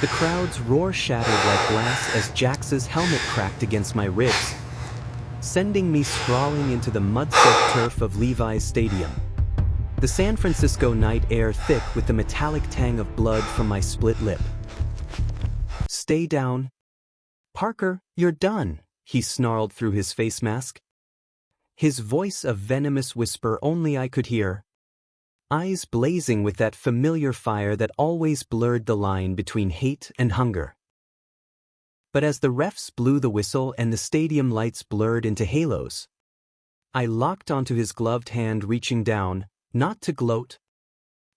The crowd's roar shattered like glass as Jax's helmet cracked against my ribs, sending me sprawling into the mud-soaked turf of Levi's Stadium. The San Francisco night air thick with the metallic tang of blood from my split lip. "Stay down. Parker, you're done," he snarled through his face mask. His voice a venomous whisper only I could hear, eyes blazing with that familiar fire that always blurred the line between hate and hunger. But as the refs blew the whistle and the stadium lights blurred into halos, I locked onto his gloved hand, reaching down, not to gloat,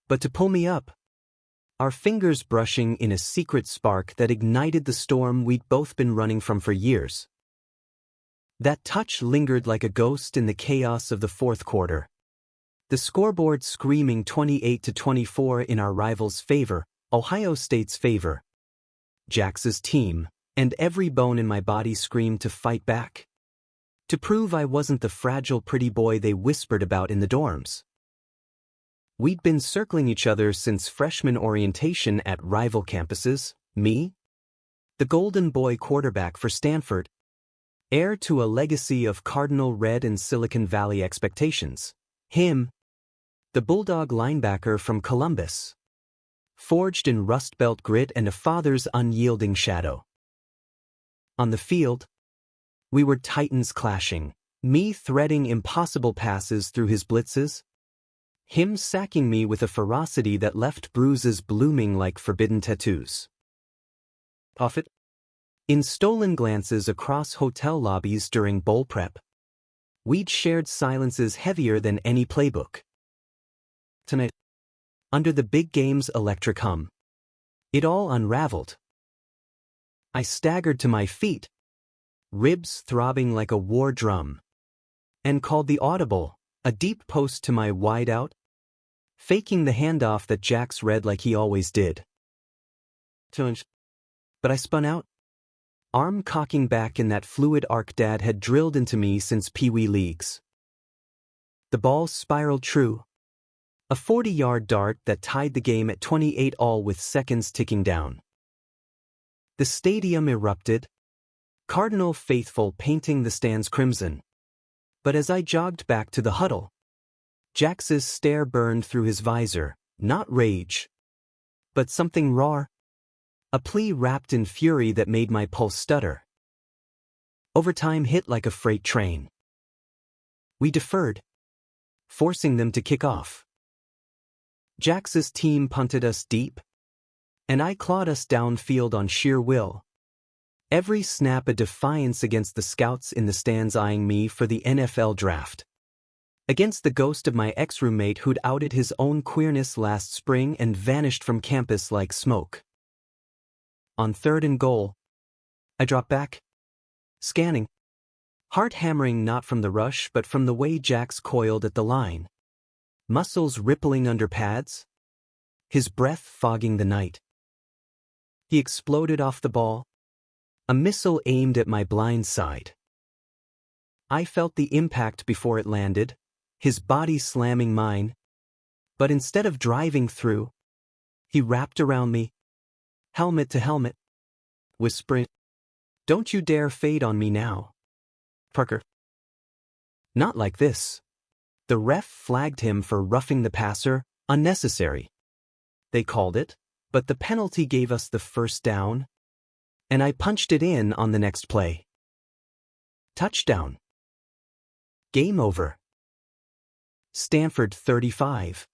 but to pull me up, our fingers brushing in a secret spark that ignited the storm we'd both been running from for years. That touch lingered like a ghost in the chaos of the fourth quarter, the scoreboard screaming 28-24 in our rivals' favor, Ohio State's favor. Jax's team, and every bone in my body screamed to fight back, to prove I wasn't the fragile pretty boy they whispered about in the dorms. We'd been circling each other since freshman orientation at rival campuses, me, the golden boy quarterback for Stanford, heir to a legacy of Cardinal Red and Silicon Valley expectations, him, the bulldog linebacker from Columbus, forged in Rust Belt grit and a father's unyielding shadow. On the field, we were titans clashing, me threading impossible passes through his blitzes, him sacking me with a ferocity that left bruises blooming like forbidden tattoos. Off it, in stolen glances across hotel lobbies during bowl prep, we'd shared silences heavier than any playbook. Tonight, under the big game's electric hum, it all unraveled. I staggered to my feet, ribs throbbing like a war drum, and called the audible, a deep post to my wideout, faking the handoff that Jax read like he always did. But I spun out, arm cocking back in that fluid arc Dad had drilled into me since Pee Wee leagues. The ball spiraled true, a 40-yard dart that tied the game at 28 all with seconds ticking down. The stadium erupted, Cardinal faithful painting the stands crimson. But as I jogged back to the huddle, Jax's stare burned through his visor, not rage, but something raw, a plea wrapped in fury that made my pulse stutter. Overtime hit like a freight train. We deferred, forcing them to kick off. Jax's team punted us deep, and I clawed us downfield on sheer will, every snap a defiance against the scouts in the stands eyeing me for the NFL draft, against the ghost of my ex-roommate who'd outed his own queerness last spring and vanished from campus like smoke. On 3rd and goal, I dropped back, scanning, heart hammering not from the rush but from the way Jax coiled at the line, muscles rippling under pads, his breath fogging the night. He exploded off the ball, a missile aimed at my blind side. I felt the impact before it landed, his body slamming mine, but instead of driving through, he wrapped around me, helmet to helmet, whispering, "Don't you dare fade on me now, Parker." Not like this. The ref flagged him for roughing the passer, unnecessary. They called it, but the penalty gave us the first down, and I punched it in on the next play. Touchdown. Game over. Stanford 35.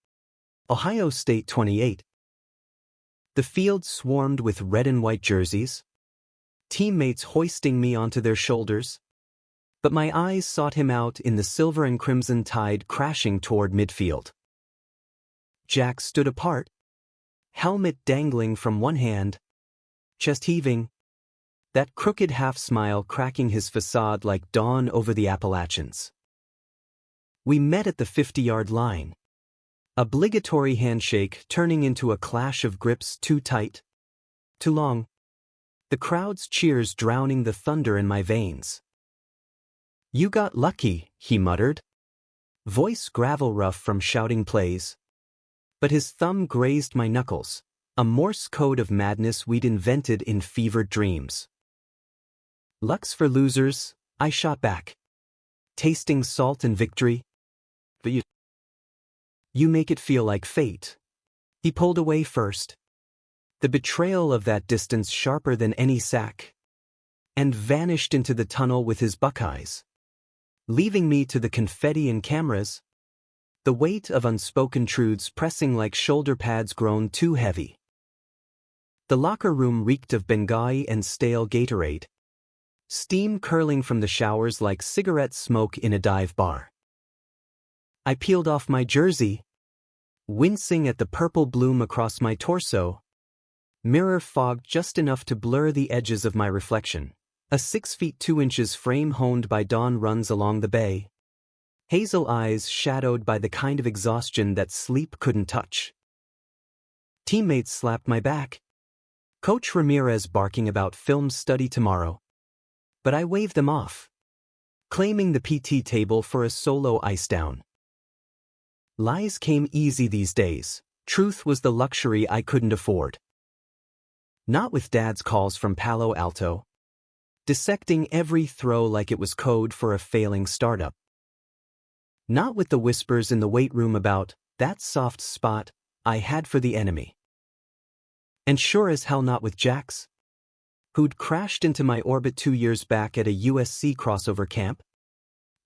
Ohio State 28. The field swarmed with red and white jerseys, teammates hoisting me onto their shoulders, but my eyes sought him out in the silver and crimson tide crashing toward midfield. Jax stood apart, helmet dangling from one hand, chest heaving, that crooked half-smile cracking his facade like dawn over the Appalachians. We met at the 50-yard line. Obligatory handshake turning into a clash of grips too tight, too long, the crowd's cheers drowning the thunder in my veins. "You got lucky," he muttered, voice gravel rough from shouting plays. But his thumb grazed my knuckles, A Morse code of madness we'd invented in fevered dreams. Luck's for losers, I shot back. Tasting salt and victory. But you make it feel like fate. He pulled away first. The betrayal of that distance sharper than any sack. And vanished into the tunnel with his Buckeyes. Leaving me to the confetti and cameras. The weight of unspoken truths pressing like shoulder pads grown too heavy. The locker room reeked of Benghazi and stale Gatorade. Steam curling from the showers like cigarette smoke in a dive bar. I peeled off my jersey, wincing at the purple bloom across my torso. Mirror fogged just enough to blur the edges of my reflection. A 6 feet 2 inches frame honed by dawn runs along the bay. Hazel eyes shadowed by the kind of exhaustion that sleep couldn't touch. Teammates slapped my back. Coach Ramirez barking about film study tomorrow. But I waved them off, claiming the PT table for a solo ice down. Lies came easy these days. Truth was the luxury I couldn't afford. Not with Dad's calls from Palo Alto, dissecting every throw like it was code for a failing startup. Not with the whispers in the weight room about that soft spot I had for the enemy. And sure as hell not with Jax, who'd crashed into my orbit 2 years back at a USC crossover camp,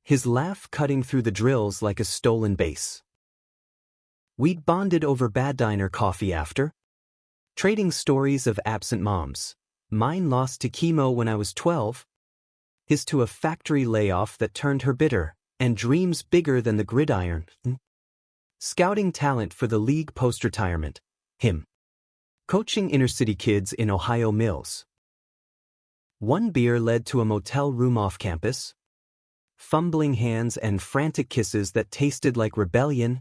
his laugh cutting through the drills like a stolen base. We'd bonded over bad diner coffee after, trading stories of absent moms, mine lost to chemo when I was 12, his to a factory layoff that turned her bitter, and dreams bigger than the gridiron, scouting talent for the league post-retirement, him, coaching inner-city kids in Ohio Mills. One beer led to a motel room off campus, fumbling hands and frantic kisses that tasted like rebellion,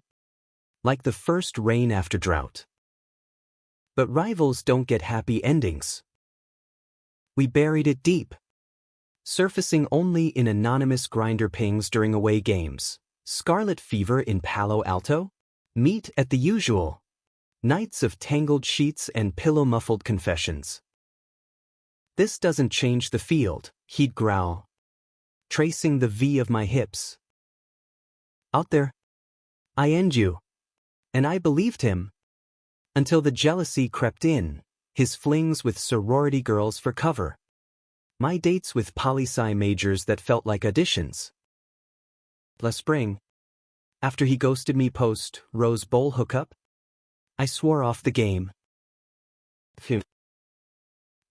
like the first rain after drought. But rivals don't get happy endings. We buried it deep, surfacing only in anonymous grinder pings during away games. Scarlet fever in Palo Alto? Meet at the usual. Nights of tangled sheets and pillow-muffled confessions. This doesn't change the field, he'd growl, tracing the V of my hips. Out there, I end you. And I believed him. Until the jealousy crept in, his flings with sorority girls for cover. My dates with poli-sci majors that felt like auditions. Last spring, after he ghosted me post Rose Bowl hookup, I swore off the game. Phew.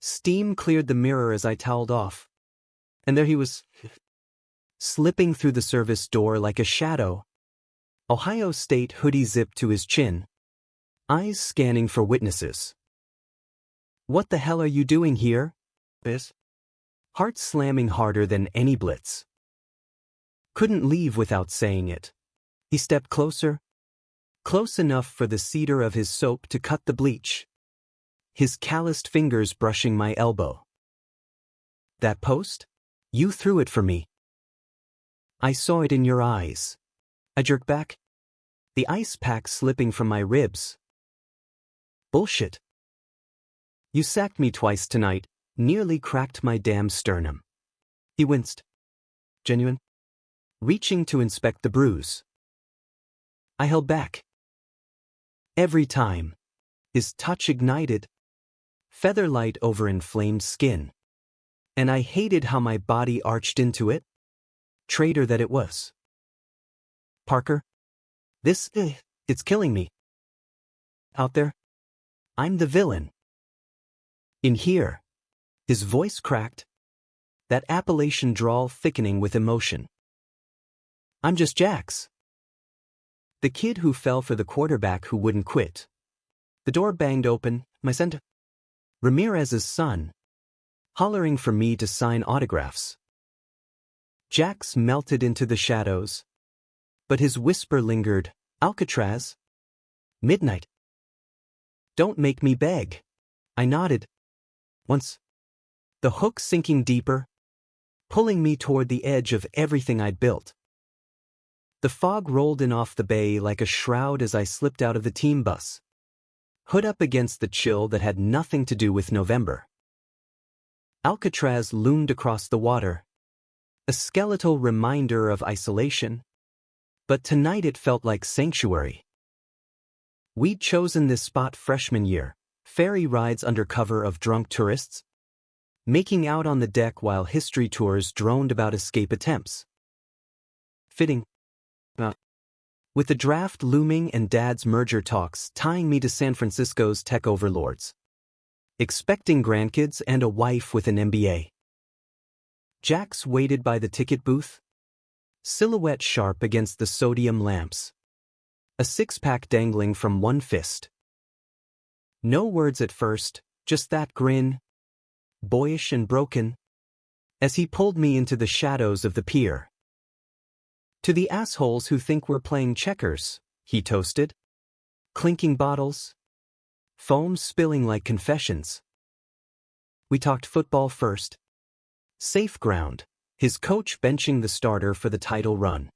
Steam cleared the mirror as I toweled off. And there he was, slipping through the service door like a shadow. Ohio State hoodie zipped to his chin, eyes scanning for witnesses. What the hell are you doing here, Biz? Heart slamming harder than any blitz. Couldn't leave without saying it. He stepped closer, close enough for the cedar of his soap to cut the bleach, his calloused fingers brushing my elbow. That post? You threw it for me. I saw it in your eyes. I jerked back, the ice pack slipping from my ribs. Bullshit. You sacked me twice tonight, nearly cracked my damn sternum. He winced. Genuine? Reaching to inspect the bruise. I held back. Every time, his touch ignited, feather light over inflamed skin. And I hated how my body arched into it. Traitor that it was. Parker, this, it's killing me. Out there, I'm the villain. In here, his voice cracked, that Appalachian drawl thickening with emotion. I'm just Jax. The kid who fell for the quarterback who wouldn't quit. The door banged open, my center. Ramirez's son, hollering for me to sign autographs. Jax melted into the shadows, but his whisper lingered, Alcatraz? Midnight. Don't make me beg. I nodded. Once. The hook sinking deeper, pulling me toward the edge of everything I'd built. The fog rolled in off the bay like a shroud as I slipped out of the team bus. hood up against the chill that had nothing to do with November. Alcatraz loomed across the water, a skeletal reminder of isolation, but tonight it felt like sanctuary. We'd chosen this spot freshman year, ferry rides under cover of drunk tourists, making out on the deck while history tours droned about escape attempts. Fitting. With the draft looming and Dad's merger talks tying me to San Francisco's tech overlords. Expecting grandkids and a wife with an MBA. Jax waited by the ticket booth, silhouette sharp against the sodium lamps, a six-pack dangling from one fist. No words at first, just that grin, boyish and broken, as he pulled me into the shadows of the pier. To the assholes who think we're playing checkers, he toasted. Clinking bottles, foam spilling like confessions. We talked football first. Safe ground, his coach benching the starter for the title run.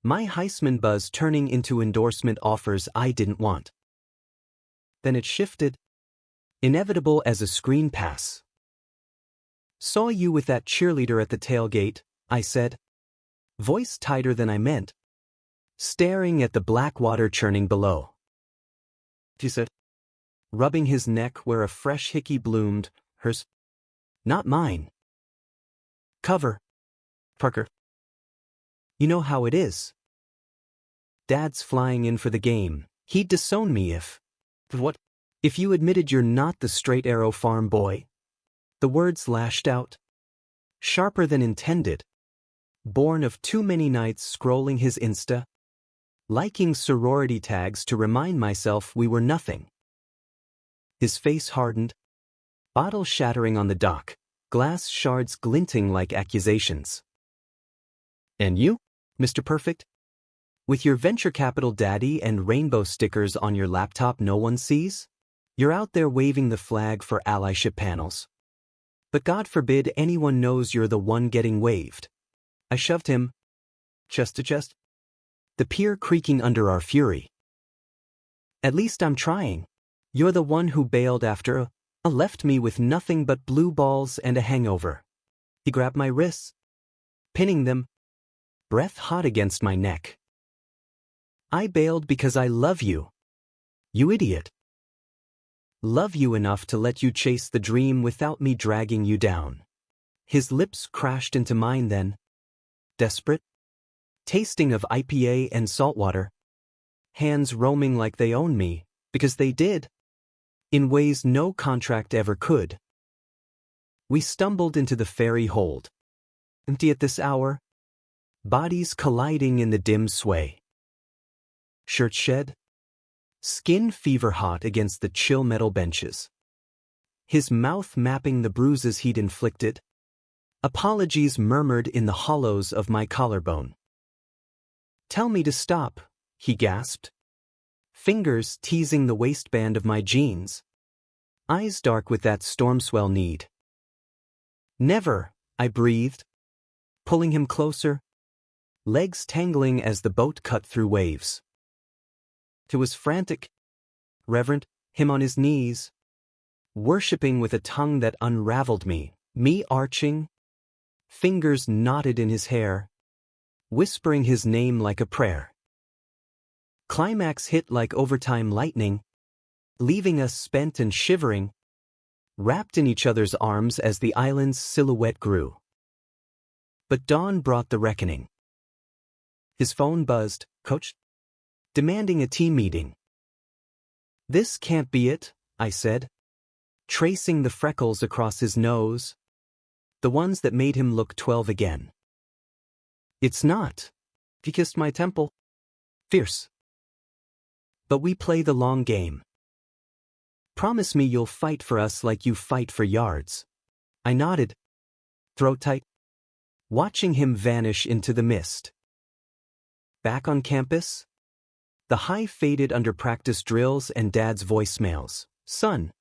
My Heisman buzz turning into endorsement offers I didn't want. Then it shifted, inevitable as a screen pass. Saw you with that cheerleader at the tailgate, I said, voice tighter than I meant, staring at the black water churning below. He said, rubbing his neck where a fresh hickey bloomed, hers, not mine. Cover, Parker. You know how it is. Dad's flying in for the game. He'd disown me if... What? If you admitted you're not the straight arrow farm boy? The words lashed out. Sharper than intended. Born of too many nights scrolling his Insta. Liking sorority tags to remind myself we were nothing. His face hardened. Bottle shattering on the dock. Glass shards glinting like accusations. And you, Mr. Perfect? With your venture capital daddy and rainbow stickers on your laptop no one sees? You're out there waving the flag for allyship panels. But God forbid anyone knows you're the one getting waved. I shoved him, chest to chest, the pier creaking under our fury. At least I'm trying. You're the one who bailed after left me with nothing but blue balls and a hangover. He grabbed my wrists, pinning them, breath hot against my neck. I bailed because I love you. You idiot. Love you enough to let you chase the dream without me dragging you down. His lips crashed into mine then. Desperate. Tasting of IPA and saltwater. Hands roaming like they own me, because they did. In ways no contract ever could. We stumbled into the ferry hold. Empty at this hour. Bodies colliding in the dim sway. Shirt shed. Skin fever hot against the chill metal benches. His mouth mapping the bruises he'd inflicted. Apologies murmured in the hollows of my collarbone. Tell me to stop, he gasped. Fingers teasing the waistband of my jeans. Eyes dark with that storm swell need. Never, I breathed. Pulling him closer. Legs tangling as the boat cut through waves. It was frantic. Reverent, him on his knees. Worshipping with a tongue that unraveled me arching. Fingers knotted in his hair. Whispering his name like a prayer. Climax hit like overtime lightning, leaving us spent and shivering, wrapped in each other's arms as the island's silhouette grew. But dawn brought the reckoning. His phone buzzed, coach, demanding a team meeting. This can't be it, I said, tracing the freckles across his nose, the ones that made him look 12 again. It's not. He kissed my temple. Fierce. But we play the long game. Promise me you'll fight for us like you fight for yards. I nodded, throat tight, watching him vanish into the mist. Back on campus, the high faded under practice drills and Dad's voicemails. Son.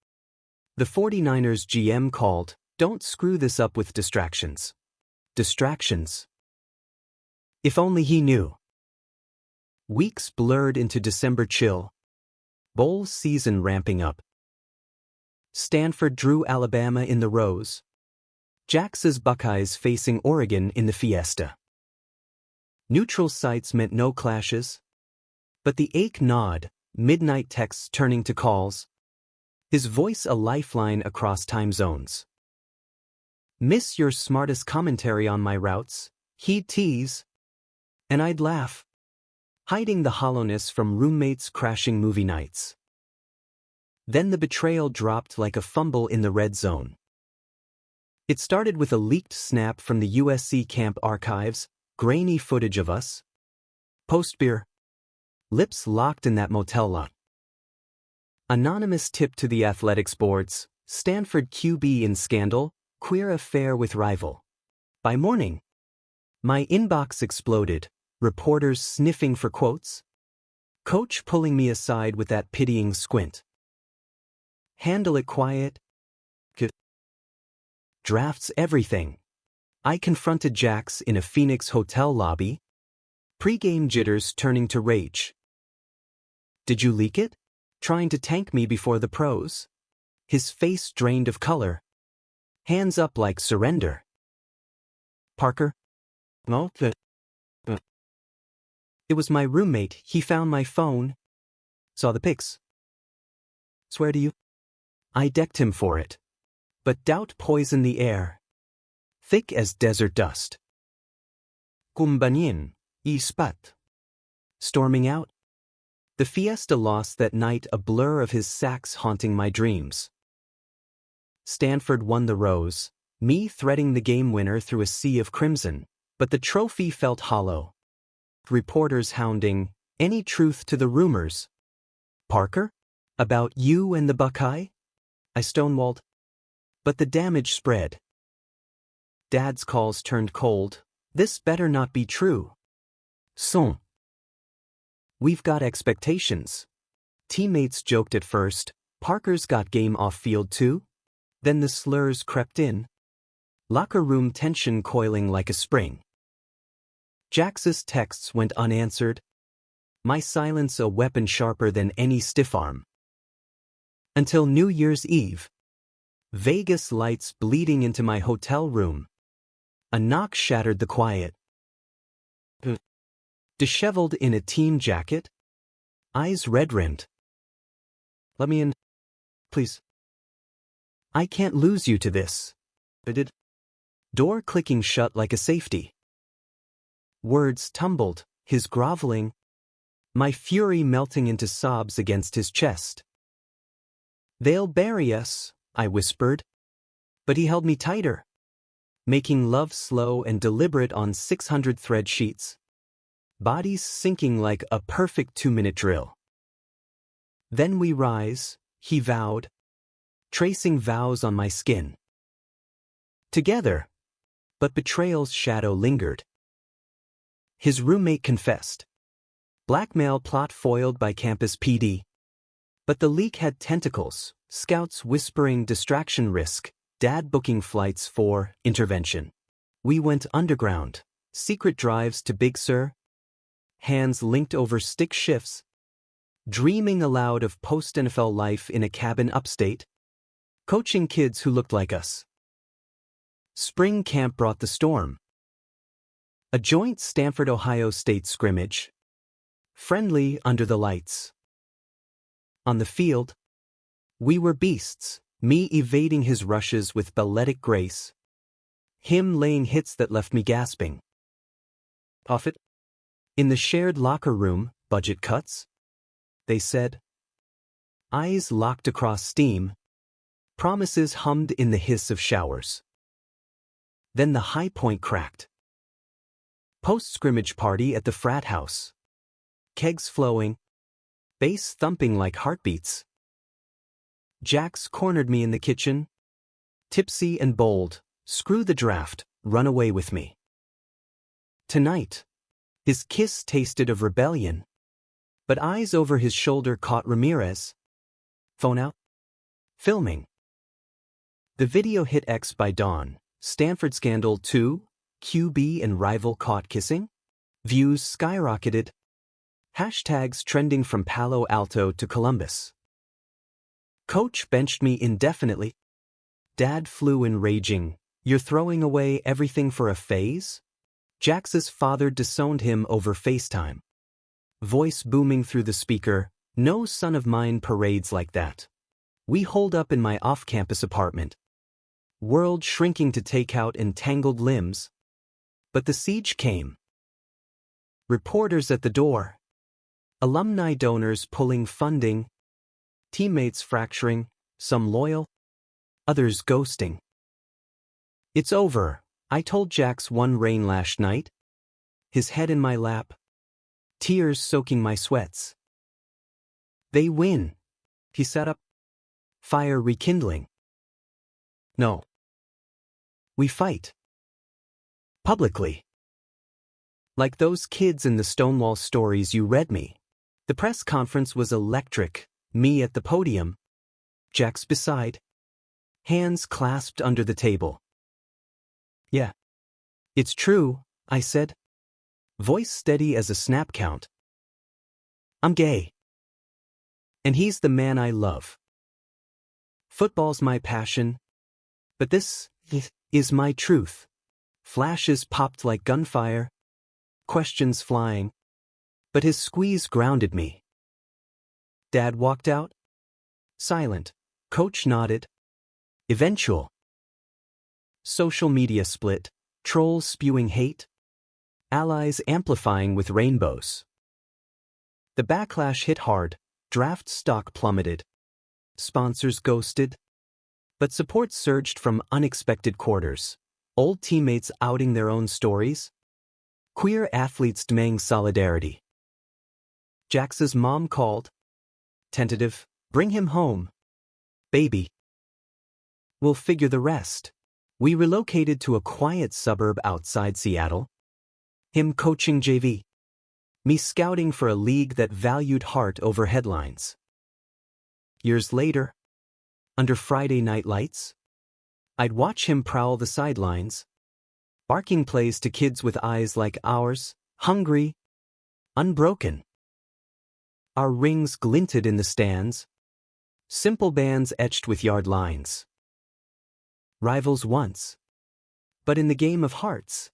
The 49ers GM called, don't screw this up with distractions. Distractions. If only he knew. Weeks blurred into December chill. Bowl season ramping up. Stanford drew Alabama in the Rose. Jax's Buckeyes facing Oregon in the Fiesta. Neutral sites meant no clashes. But the ache gnawed, midnight texts turning to calls. His voice a lifeline across time zones. Miss your smartest commentary on my routes, he'd tease. And I'd laugh, hiding the hollowness from roommates' crashing movie nights. Then the betrayal dropped like a fumble in the red zone. It started with a leaked snap from the USC camp archives, grainy footage of us. Post-beer. Lips locked in that motel lot. Anonymous tip to the athletics boards, Stanford QB in scandal, queer affair with rival. By morning, my inbox exploded, reporters sniffing for quotes. Coach pulling me aside with that pitying squint. Handle it quiet. Drafts everything. I confronted Jax in a Phoenix hotel lobby. Pre-game jitters turning to rage. Did you leak it? Trying to tank me before the pros? His face drained of color. Hands up like surrender. Parker? No. It was my roommate. He found my phone. Saw the pics. Swear to you? I decked him for it. But doubt poisoned the air. Thick as desert dust. Kumbanyin, ispat. Storming out. The Fiesta lost that night, a blur of his sax haunting my dreams. Stanford won the Rose, me threading the game winner through a sea of crimson, but the trophy felt hollow. Reporters hounding, any truth to the rumors? Parker? About you and the Buckeye? I stonewalled. But the damage spread. Dad's calls turned cold. This better not be true. Son. We've got expectations. Teammates joked at first, Parker's got game off field too? Then the slurs crept in. Locker room tension coiling like a spring. Jax's texts went unanswered. My silence a weapon sharper than any stiff arm. Until New Year's Eve. Vegas lights bleeding into my hotel room. A knock shattered the quiet. Disheveled in a team jacket. Eyes red-rimmed. Let me in, please. I can't lose you to this. Door clicking shut like a safety. Words tumbled, his groveling. My fury melting into sobs against his chest. They'll bury us, I whispered. But he held me tighter. Making love slow and deliberate on 600 thread sheets. Bodies sinking like a perfect 2-minute drill. Then we rise, he vowed. Tracing vows on my skin. Together. But betrayal's shadow lingered. His roommate confessed. Blackmail plot foiled by campus PD. But the leak had tentacles, scouts whispering distraction risk, dad booking flights for intervention. We went underground, secret drives to Big Sur. Hands linked over stick shifts. Dreaming aloud of post-NFL life in a cabin upstate. Coaching kids who looked like us. Spring camp brought the storm. A joint Stanford-Ohio State scrimmage. Friendly under the lights. On the field, we were beasts, me evading his rushes with balletic grace. Him laying hits that left me gasping. Off it. In the shared locker room, budget cuts? They said. Eyes locked across steam. Promises hummed in the hiss of showers. Then the high point cracked. Post-scrimmage party at the frat house. Kegs flowing. Bass thumping like heartbeats. Jax cornered me in the kitchen. Tipsy and bold, screw the draft, run away with me. Tonight. His kiss tasted of rebellion. But eyes over his shoulder caught Ramirez. Phone out. Filming. The video hit X by dawn. Stanford scandal 2, QB and rival caught kissing? Views skyrocketed. Hashtags trending from Palo Alto to Columbus. Coach benched me indefinitely. Dad flew in raging. You're throwing away everything for a phase? Jax's father disowned him over FaceTime. Voice booming through the speaker, no son of mine parades like that. We holed up in my off-campus apartment. World shrinking to take out entangled limbs. But the siege came. Reporters at the door. Alumni donors pulling funding. Teammates fracturing, some loyal, others ghosting. It's over, I told Jax one rain-lashed night. His head in my lap. Tears soaking my sweats. They win. He sat up. Fire rekindling. No. We fight. Publicly. Like those kids in the Stonewall stories you read me. The press conference was electric, me at the podium. Jax beside. Hands clasped under the table. Yeah. It's true, I said. Voice steady as a snap count. I'm gay. And he's the man I love. Football's my passion. But this is my truth. Flashes popped like gunfire. Questions flying. But his squeeze grounded me. Dad walked out. Silent. Coach nodded. Eventual. Social media split. Trolls spewing hate. Allies amplifying with rainbows. The backlash hit hard. Draft stock plummeted. Sponsors ghosted. But support surged from unexpected quarters. Old teammates outing their own stories. Queer athletes demanding solidarity. Jax's mom called. Tentative, bring him home. Baby. We'll figure the rest. We relocated to a quiet suburb outside Seattle. Him coaching JV. Me scouting for a league that valued heart over headlines. Years later, under Friday night lights, I'd watch him prowl the sidelines, barking plays to kids with eyes like ours, hungry, unbroken. Our rings glinted in the stands, simple bands etched with yard lines. Rivals once, but in the game of hearts,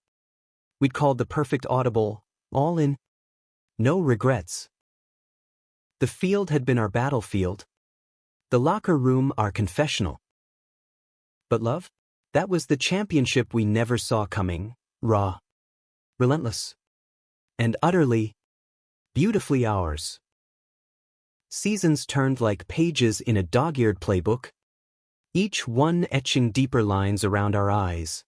we'd called the perfect audible, all in, no regrets. The field had been our battlefield, the locker room our confessional. But love? That was the championship we never saw coming, raw, relentless, and utterly, beautifully ours. Seasons turned like pages in a dog-eared playbook, each one etching deeper lines around our eyes.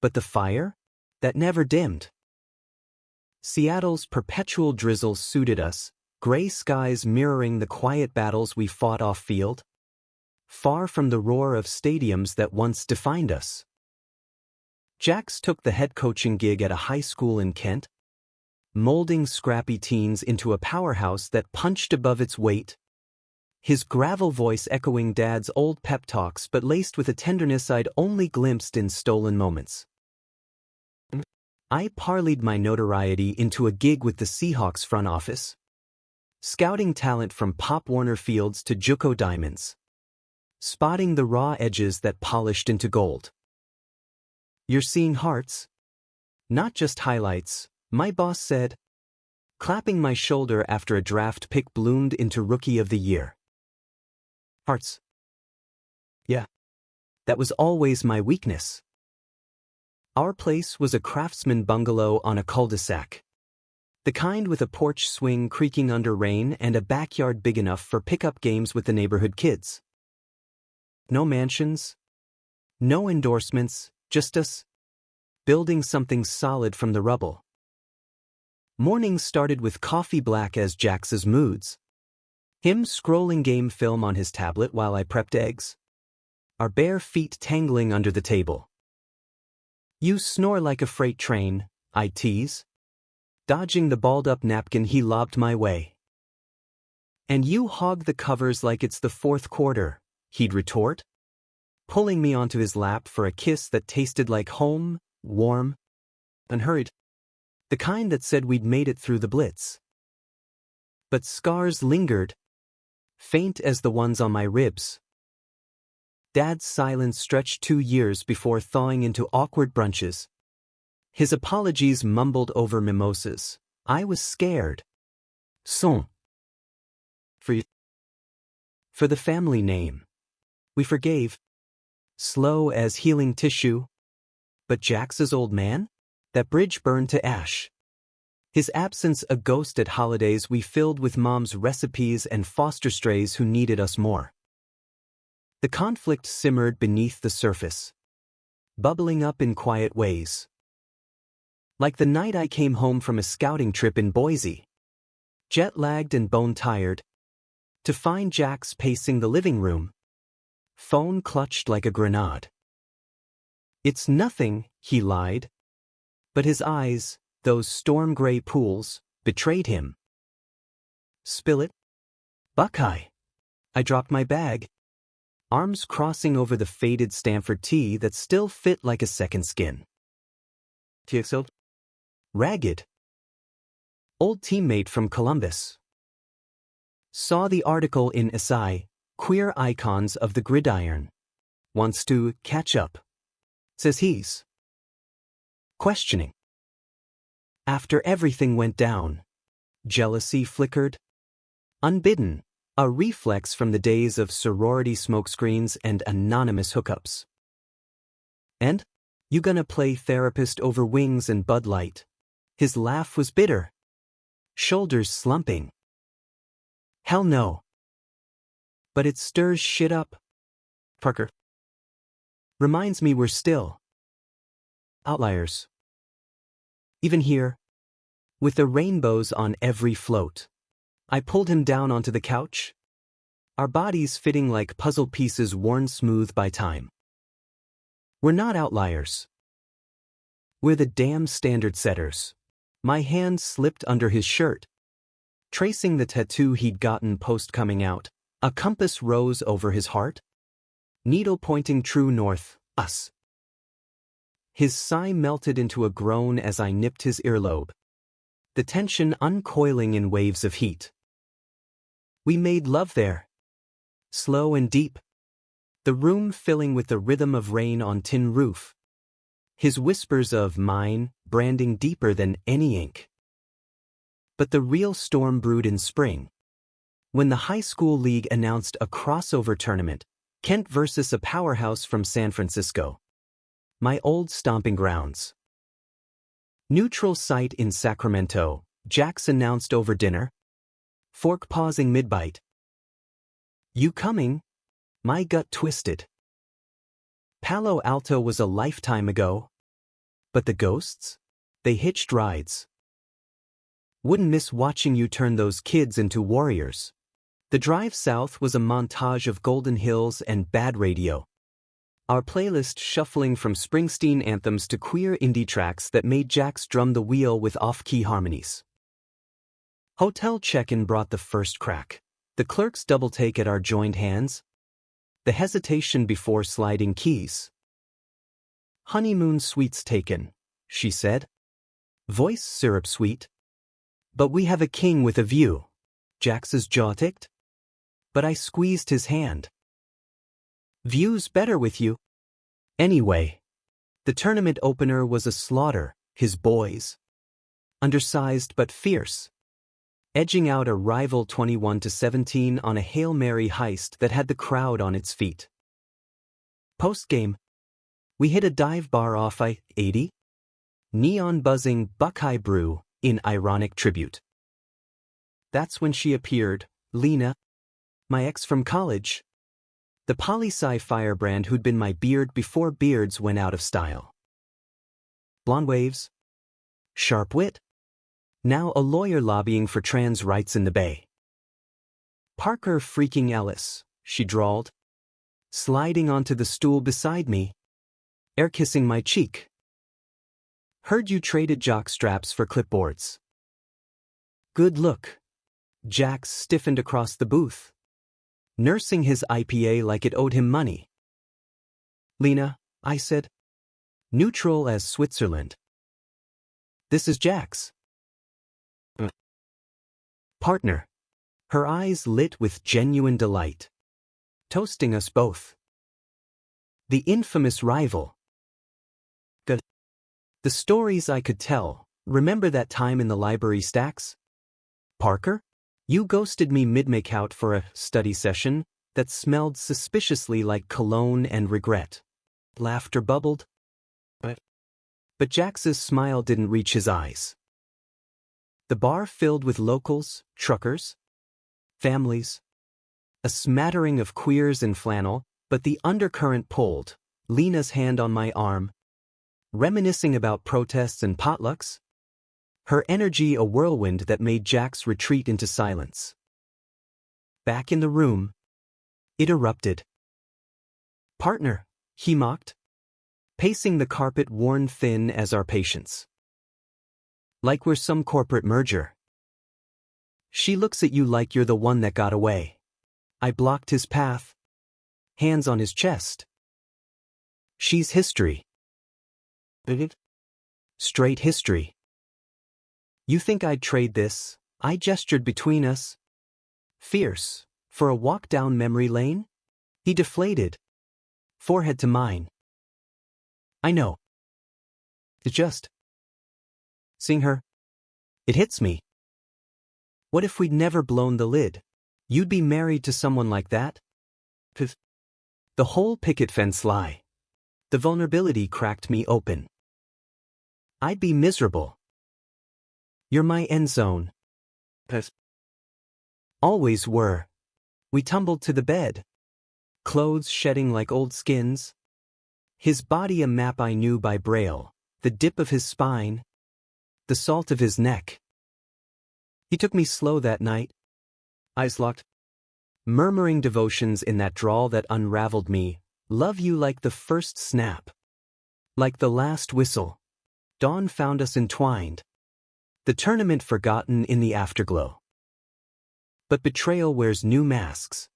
But the fire? That never dimmed. Seattle's perpetual drizzle suited us, gray skies mirroring the quiet battles we fought off-field, far from the roar of stadiums that once defined us. Jax took the head coaching gig at a high school in Kent, molding scrappy teens into a powerhouse that punched above its weight, his gravel voice echoing Dad's old pep talks but laced with a tenderness I'd only glimpsed in stolen moments. I parlayed my notoriety into a gig with the Seahawks front office, scouting talent from Pop Warner Fields to JUCO Diamonds, spotting the raw edges that polished into gold. You're seeing hearts, not just highlights, my boss said, clapping my shoulder after a draft pick bloomed into Rookie of the Year. Hearts. Yeah. That was always my weakness. Our place was a craftsman bungalow on a cul-de-sac. The kind with a porch swing creaking under rain and a backyard big enough for pickup games with the neighborhood kids. No mansions, no endorsements, just us, building something solid from the rubble. Mornings started with coffee black as Jax's moods. Him scrolling game film on his tablet while I prepped eggs. Our bare feet tangling under the table. You snore like a freight train, I tease, dodging the balled-up napkin he lobbed my way. And you hog the covers like it's the fourth quarter, he'd retort, pulling me onto his lap for a kiss that tasted like home, warm, unhurried. The kind that said we'd made it through the blitz. But scars lingered, faint as the ones on my ribs. Dad's silence stretched 2 years before thawing into awkward brunches. His apologies mumbled over mimosas. I was scared. Son. For the family name. We forgave. Slow as healing tissue. But Jax's old man? That bridge burned to ash. His absence a ghost at holidays we filled with Mom's recipes and foster strays who needed us more. The conflict simmered beneath the surface, bubbling up in quiet ways. Like the night I came home from a scouting trip in Boise, jet-lagged and bone-tired, to find Jax pacing the living room, phone clutched like a grenade. It's nothing, he lied. But his eyes, those storm-gray pools, betrayed him. Spill it? Buckeye. I dropped my bag, arms crossing over the faded Stanford tee that still fit like a second skin. TXL? Ragged. Old teammate from Columbus. Saw the article in SI, Queer Icons of the Gridiron. Wants to catch up. Says he's questioning. After everything went down, jealousy flickered. Unbidden, a reflex from the days of sorority smokescreens and anonymous hookups. And? You gonna play therapist over wings and Bud Light? His laugh was bitter. Shoulders slumping. Hell no. But it stirs shit up. Parker. Reminds me we're still outliers. Even here, with the rainbows on every float. I pulled him down onto the couch, our bodies fitting like puzzle pieces worn smooth by time. We're not outliers. We're the damn standard setters. My hand slipped under his shirt, tracing the tattoo he'd gotten post-coming out. A compass rose over his heart, needle pointing true north, us. His sigh melted into a groan as I nipped his earlobe, the tension uncoiling in waves of heat. We made love there, slow and deep, the room filling with the rhythm of rain on tin roof. His whispers of mine branding deeper than any ink. But the real storm brewed in spring, when the high school league announced a crossover tournament, Kent versus a powerhouse from San Francisco. My old stomping grounds. Neutral site in Sacramento, Jax announced over dinner, fork pausing mid-bite. You coming? My gut twisted. Palo Alto was a lifetime ago. But the ghosts? They hitched rides. Wouldn't miss watching you turn those kids into warriors. The drive south was a montage of Golden Hills and bad radio. Our playlist shuffling from Springsteen anthems to queer indie tracks that made Jax drum the wheel with off-key harmonies. Hotel check-in brought the first crack. The clerk's double-take at our joined hands. The hesitation before sliding keys. Honeymoon suites taken, she said. Voice syrup sweet. But we have a king with a view. Jax's jaw ticked. But I squeezed his hand. View's better with you. Anyway, the tournament opener was a slaughter, his boys. Undersized but fierce. Edging out a rival 21-17 on a Hail Mary heist that had the crowd on its feet. Post-game, we hit a dive bar off I-80. Neon buzzing Buckeye Brew in ironic tribute. That's when she appeared, Lena, my ex from college. The poli-sci firebrand who'd been my beard before beards went out of style. Blonde waves. Sharp wit. Now a lawyer lobbying for trans rights in the Bay. Parker freaking Ellis, she drawled, sliding onto the stool beside me, air-kissing my cheek. Heard you traded jock straps for clipboards. Good look. Jax stiffened across the booth, nursing his IPA like it owed him money. Lena, I said. Neutral as Switzerland. This is Jax. Partner, her eyes lit with genuine delight. Toasting us both. The infamous rival. The stories I could tell. Remember that time in the library stacks? Parker? You ghosted me mid-makeout for a study session that smelled suspiciously like cologne and regret. Laughter bubbled. But Jax's smile didn't reach his eyes. The bar filled with locals, truckers, families, a smattering of queers in flannel, but the undercurrent pulled, Lena's hand on my arm, reminiscing about protests and potlucks, her energy a whirlwind that made Jax retreat into silence. Back in the room, it erupted. Partner, he mocked, pacing the carpet worn thin as our patience. Like we're some corporate merger. She looks at you like you're the one that got away. I blocked his path, hands on his chest. She's history. Straight history. You think I'd trade this? I gestured between us. Fierce, for a walk down memory lane? He deflated, forehead to mine. I know. It's just seeing her, it hits me. What if we'd never blown the lid? You'd be married to someone like that? The whole picket fence lie. The vulnerability cracked me open. I'd be miserable. You're my end zone. Always were. We tumbled to the bed. Clothes shedding like old skins. His body a map I knew by braille, the dip of his spine, the salt of his neck. He took me slow that night, eyes locked, murmuring devotions in that drawl that unraveled me, love you like the first snap. Like the last whistle. Dawn found us entwined. The tournament forgotten in the afterglow. But betrayal wears new masks.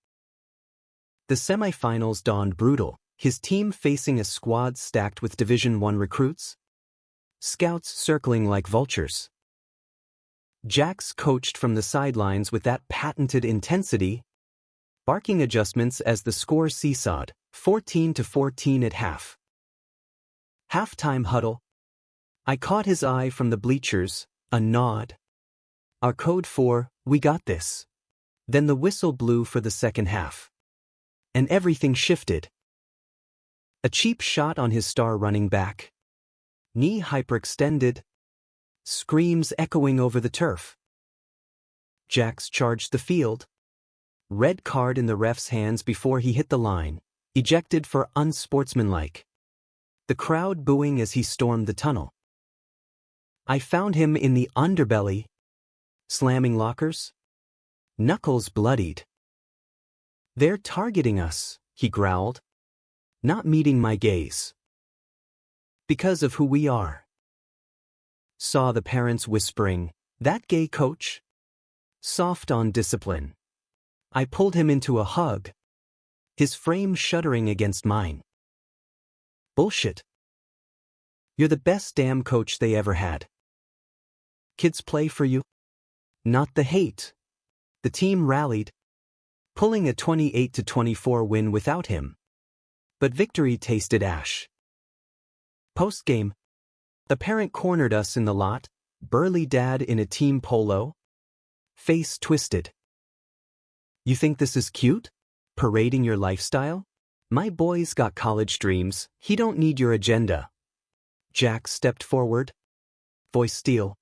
The semifinals dawned brutal, his team facing a squad stacked with Division I recruits. Scouts circling like vultures. Jax coached from the sidelines with that patented intensity, barking adjustments as the score seesawed, 14-14 at half. Halftime huddle. I caught his eye from the bleachers, a nod. Our code for, we got this. Then the whistle blew for the second half. And everything shifted. A cheap shot on his star running back. Knee hyperextended. Screams echoing over the turf. Jax charged the field. Red card in the ref's hands before he hit the line, ejected for unsportsmanlike. The crowd booing as he stormed the tunnel. I found him in the underbelly, slamming lockers, knuckles bloodied. They're targeting us, he growled, not meeting my gaze. Because of who we are. Saw the parents whispering, that gay coach? Soft on discipline. I pulled him into a hug, his frame shuddering against mine. Bullshit. You're the best damn coach they ever had. Kids play for you. Not the hate. The team rallied, pulling a 28-24 win without him. But victory tasted ash. Post-game, the parent cornered us in the lot, burly dad in a team polo, face twisted. You think this is cute? Parading your lifestyle? My boy's got college dreams, he don't need your agenda. Jax stepped forward, voice steel.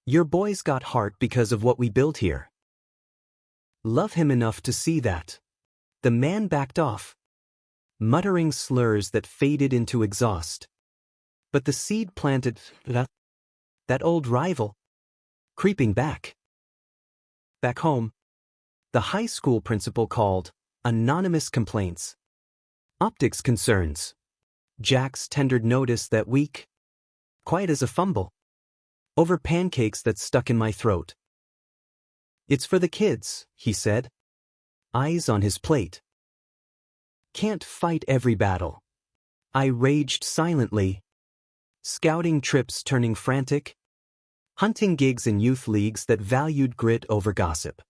Your boy's got heart because of what we built here. Love him enough to see that. The man backed off, muttering slurs that faded into exhaust. But the seed planted, that old rival, creeping back. Back home, the high school principal called, anonymous complaints. Optics concerns. Jax tendered notice that week, quiet as a fumble, over pancakes that stuck in my throat. It's for the kids, he said, eyes on his plate. Can't fight every battle. I raged silently. Scouting trips turning frantic. Hunting gigs in youth leagues that valued grit over gossip.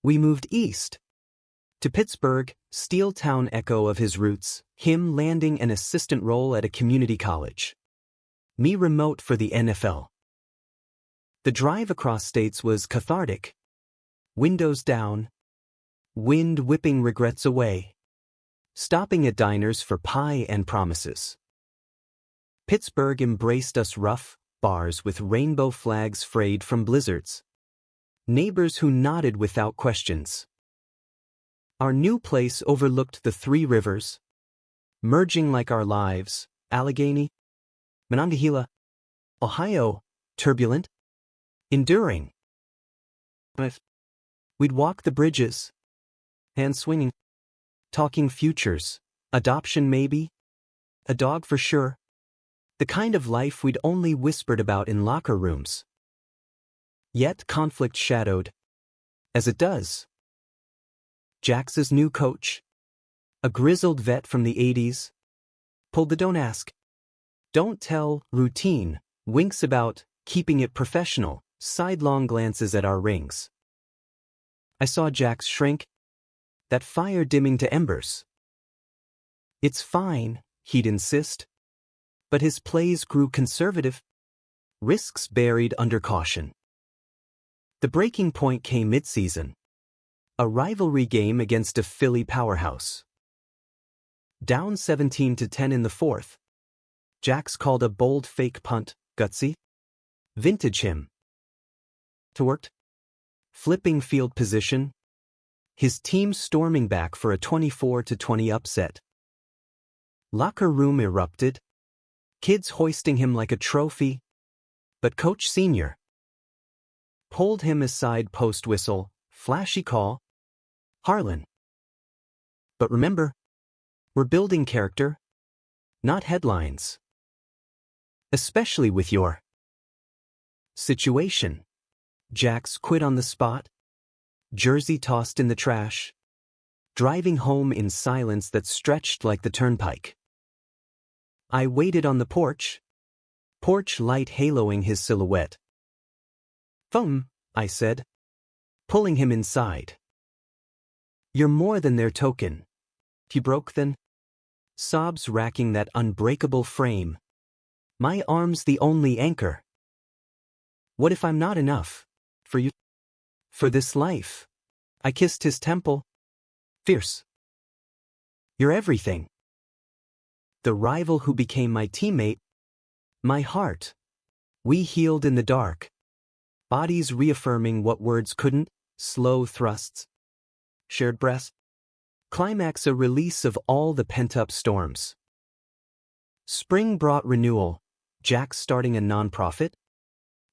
We moved east. To Pittsburgh, steel town echo of his roots, him landing an assistant role at a community college. Me remote for the NFL. The drive across states was cathartic. Windows down. Wind whipping regrets away. Stopping at diners for pie and promises. Pittsburgh embraced us rough, bars with rainbow flags frayed from blizzards. Neighbors who nodded without questions. Our new place overlooked the three rivers, merging like our lives, Allegheny, Monongahela, Ohio, turbulent, enduring. We'd walk the bridges, hands swinging, talking futures, adoption maybe, a dog for sure, the kind of life we'd only whispered about in locker rooms. Yet conflict shadowed, as it does. Jax's new coach, a grizzled vet from the 80s, pulled the don't ask, don't tell routine, winks about keeping it professional, sidelong glances at our rings. I saw Jax shrink, that fire dimming to embers. It's fine, he'd insist. But his plays grew conservative, risks buried under caution. The breaking point came mid-season. A rivalry game against a Philly powerhouse. Down 17-10 in the fourth. Jax called a bold fake punt, gutsy. Vintage him. To worked. Flipping field position. His team storming back for a 24-20 upset. Locker room erupted. Kids hoisting him like a trophy. But Coach Senior pulled him aside post-whistle, flashy call. Harlan. But remember, we're building character, not headlines. Especially with your situation. Jax quit on the spot. Jersey tossed in the trash. Driving home in silence that stretched like the turnpike. I waited on the porch light haloing his silhouette. "Phone," I said, pulling him inside. "You're more than their token." He broke then. Sobs racking that unbreakable frame. My arms the only anchor. What if I'm not enough? For you? For this life? I kissed his temple. Fierce. You're everything. The rival who became my teammate. My heart. We healed in the dark. Bodies reaffirming what words couldn't. Slow thrusts. Shared breaths. Climax a release of all the pent-up storms. Spring brought renewal. Jax starting a nonprofit.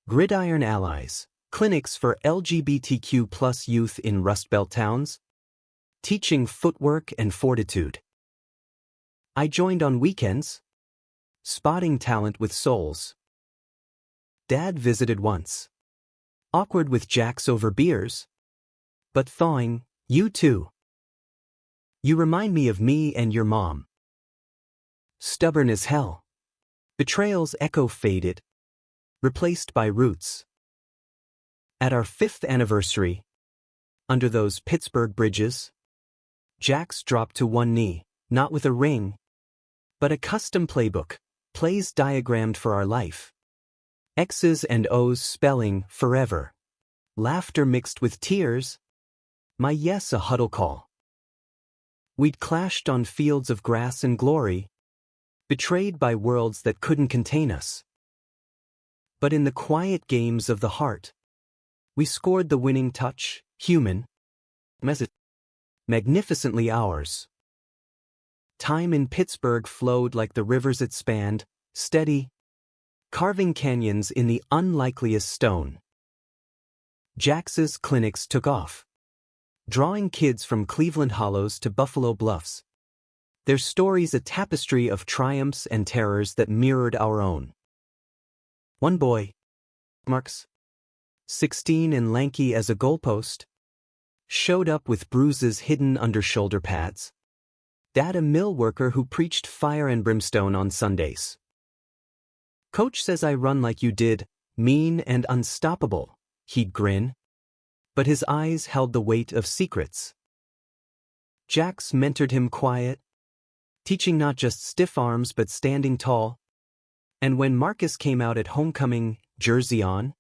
Gridiron Allies. Clinics for LGBTQ plus youth in Rust Belt towns. Teaching footwork and fortitude. I joined on weekends. Spotting talent with souls. Dad visited once. Awkward with Jax over beers. But thawing, you too. You remind me of me and your mom. Stubborn as hell. Betrayal's echo faded. Replaced by roots. At our 5th anniversary, under those Pittsburgh bridges, Jax dropped to one knee, not with a ring, but a custom playbook, plays diagrammed for our life. X's and O's spelling forever. Laughter mixed with tears. My yes a huddle call. We'd clashed on fields of grass and glory, betrayed by worlds that couldn't contain us. But in the quiet games of the heart, we scored the winning touch, human, magnificently ours. Time in Pittsburgh flowed like the rivers it spanned, steady, carving canyons in the unlikeliest stone. Jax's clinics took off, drawing kids from Cleveland Hollows to Buffalo Bluffs. Their stories a tapestry of triumphs and terrors that mirrored our own. One boy, Marks, 16 and lanky as a goalpost, showed up with bruises hidden under shoulder pads. Dad a mill worker who preached fire and brimstone on Sundays. Coach says I run like you did, mean and unstoppable, he'd grin. but his eyes held the weight of secrets. Jax mentored him quiet, teaching not just stiff arms but standing tall. And when Marcus came out at homecoming, jersey on,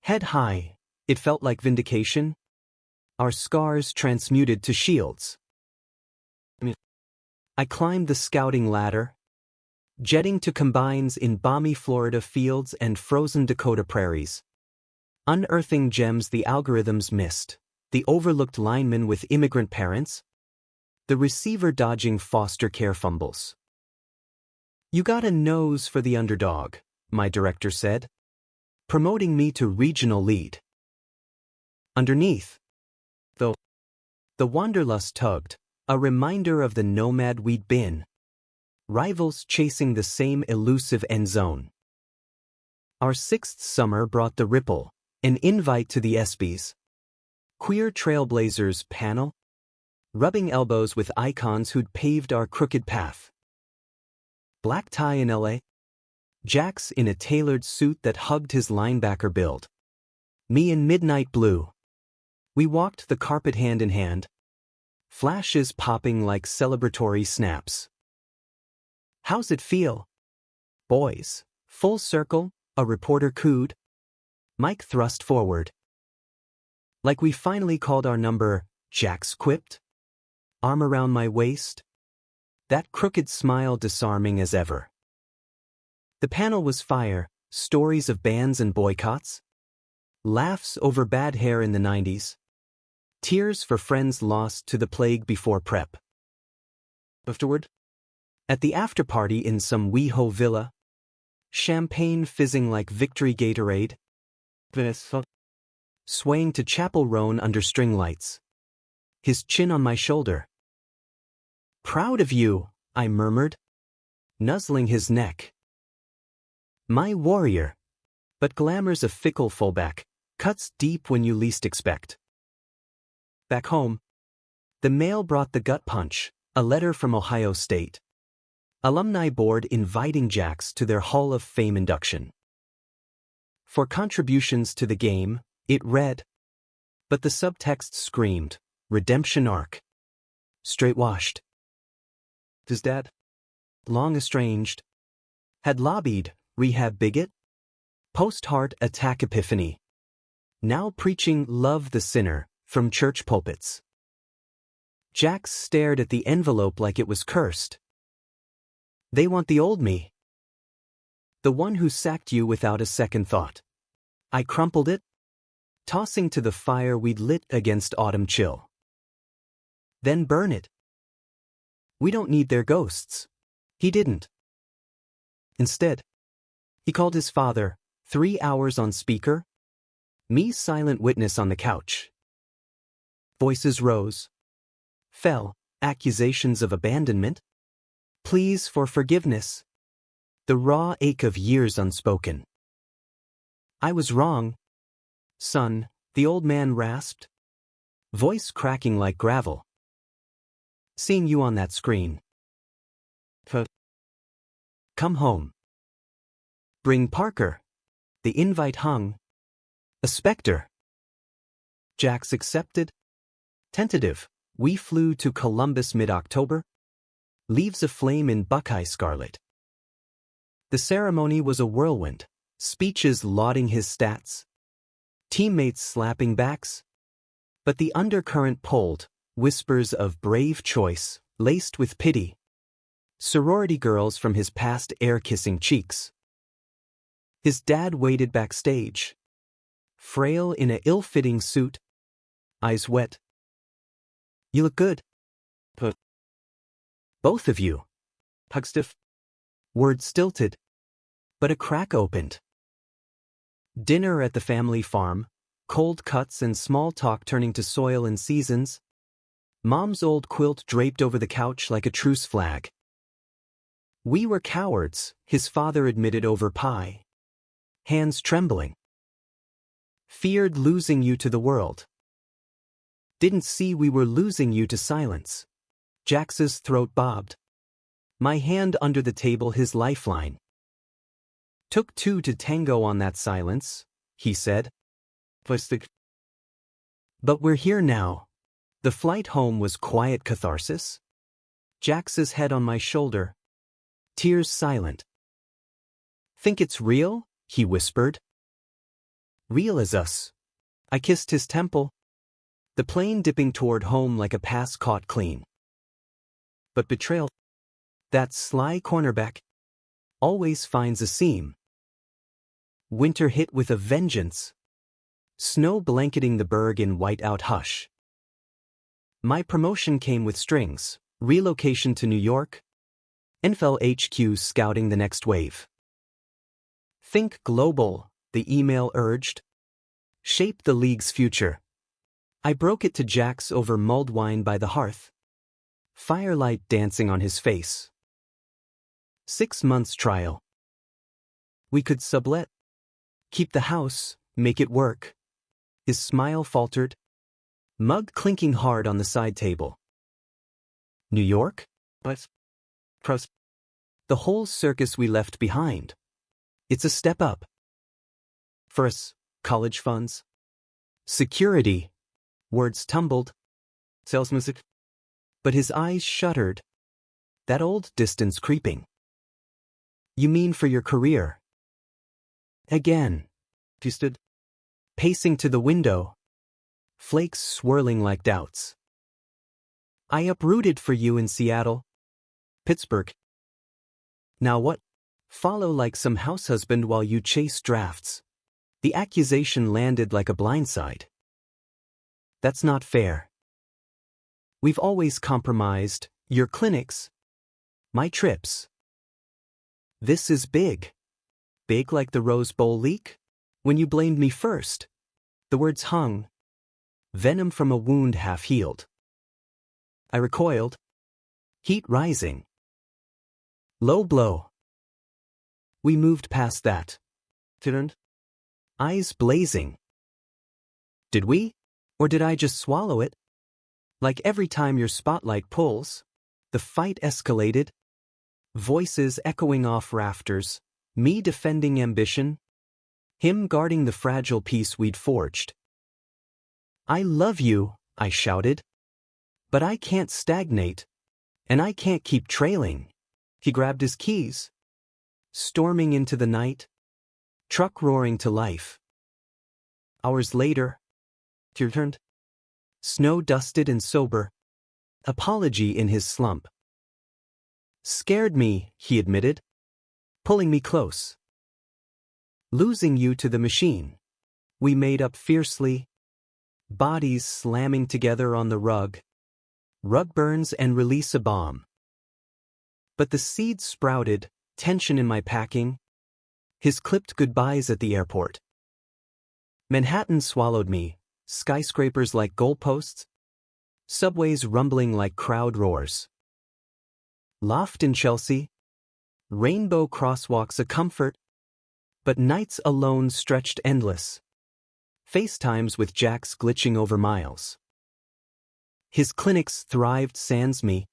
head high, it felt like vindication. Our scars transmuted to shields. I climbed the scouting ladder, jetting to combines in balmy Florida fields and frozen Dakota prairies. Unearthing gems the algorithms missed, the overlooked lineman with immigrant parents, the receiver dodging foster care fumbles. You got a nose for the underdog, my director said, promoting me to regional lead. Underneath, though, the wanderlust tugged, a reminder of the nomad we'd been. Rivals chasing the same elusive end zone. Our sixth summer brought the ripple, an invite to the ESPYs. Queer trailblazers panel, rubbing elbows with icons who'd paved our crooked path. Black tie in LA. Jax in a tailored suit that hugged his linebacker build. Me in midnight blue. We walked the carpet hand in hand, flashes popping like celebratory snaps. How's it feel? Boys, full circle, a reporter cooed. Mike thrust forward. Like we finally called our number, Jax quipped. Arm around my waist. That crooked smile disarming as ever. The panel was fire, stories of bans and boycotts. Laughs over bad hair in the 90s. Tears for friends lost to the plague before prep. Afterward, at the after-party in some WeHo villa, champagne fizzing like Victory Gatorade, swaying to Chapel Roan under string lights. His chin on my shoulder. Proud of you, I murmured, nuzzling his neck. My warrior. But glamour's a fickle fullback, cuts deep when you least expect. Back home, the mail brought the gut punch, a letter from Ohio State. Alumni board inviting Jax to their Hall of Fame induction. For contributions to the game, it read. But the subtext screamed, redemption arc. Straight washed. His dad, long estranged, had lobbied, rehab bigot, post-heart attack epiphany. Now preaching love the sinner, from church pulpits. Jax stared at the envelope like it was cursed. They want the old me. The one who sacked you without a second thought. I crumpled it, tossing to the fire we'd lit against autumn chill. Then burn it. We don't need their ghosts. He didn't. Instead, he called his father, 3 hours on speaker, me silent witness on the couch. Voices rose. Fell, accusations of abandonment. Pleas for forgiveness. The raw ache of years unspoken. I was wrong. Son, the old man rasped. Voice cracking like gravel. Seeing you on that screen. Come home. Bring Parker. The invite hung. A specter. Jax accepted. Tentative, we flew to Columbus mid-October. Leaves aflame in Buckeye scarlet. The ceremony was a whirlwind, speeches lauding his stats. Teammates slapping backs. But the undercurrent pulled, whispers of brave choice, laced with pity. Sorority girls from his past air-kissing cheeks. His dad waited backstage. Frail in a ill-fitting suit. Eyes wet. You look good. Both of you. Pugstiff. Word stilted. But a crack opened. Dinner at the family farm, cold cuts and small talk turning to soil and seasons. Mom's old quilt draped over the couch like a truce flag. We were cowards, his father admitted over pie. Hands trembling. Feared losing you to the world. Didn't see we were losing you to silence. Jax's throat bobbed. My hand under the table his lifeline. Took two to tango on that silence, he said. But we're here now. The flight home was quiet catharsis. Jax's head on my shoulder. Tears silent. Think it's real? He whispered. Real as us. I kissed his temple. The plane dipping toward home like a pass caught clean. But betrayal. That sly cornerback always finds a seam. Winter hit with a vengeance. Snow blanketing the berg in white-out hush. My promotion came with strings, relocation to New York, NFL HQ scouting the next wave. Think global, the email urged. Shape the league's future. I broke it to Jax over mulled wine by the hearth. Firelight dancing on his face. 6 months trial. We could sublet. Keep the house, make it work. His smile faltered. Mug clinking hard on the side table. New York? But the whole circus we left behind. It's a step up. For us, college funds. Security. Words tumbled. Sales music. But his eyes shuddered. That old distance creeping. You mean for your career? Again. He stood, pacing to the window. Flakes swirling like doubts. I uprooted for you in Seattle. Pittsburgh. Now what? Follow like some house husband while you chase drafts. The accusation landed like a blindside. That's not fair. We've always compromised, your clinics, my trips. This is big. Big like the Rose Bowl leak? When you blamed me first. The words hung. Venom from a wound half healed. I recoiled. Heat rising. Low blow. We moved past that. Turned. Eyes blazing. Did we? Or did I just swallow it? Like every time your spotlight pulls, the fight escalated. Voices echoing off rafters, me defending ambition, him guarding the fragile peace we'd forged. I love you, I shouted. But I can't stagnate, and I can't keep trailing. He grabbed his keys. Storming into the night, truck roaring to life. Hours later, he returned. Snow-dusted and sober. Apology in his slump. Scared me, he admitted. Pulling me close. Losing you to the machine. We made up fiercely. Bodies slamming together on the rug. Rug burns and release a bomb. But the seeds sprouted, tension in my packing. His clipped goodbyes at the airport. Manhattan swallowed me. Skyscrapers like goalposts. Subways rumbling like crowd roars. Loft in Chelsea. Rainbow crosswalks a comfort. But nights alone stretched endless. FaceTimes with Jax glitching over miles. His clinics thrived sans me.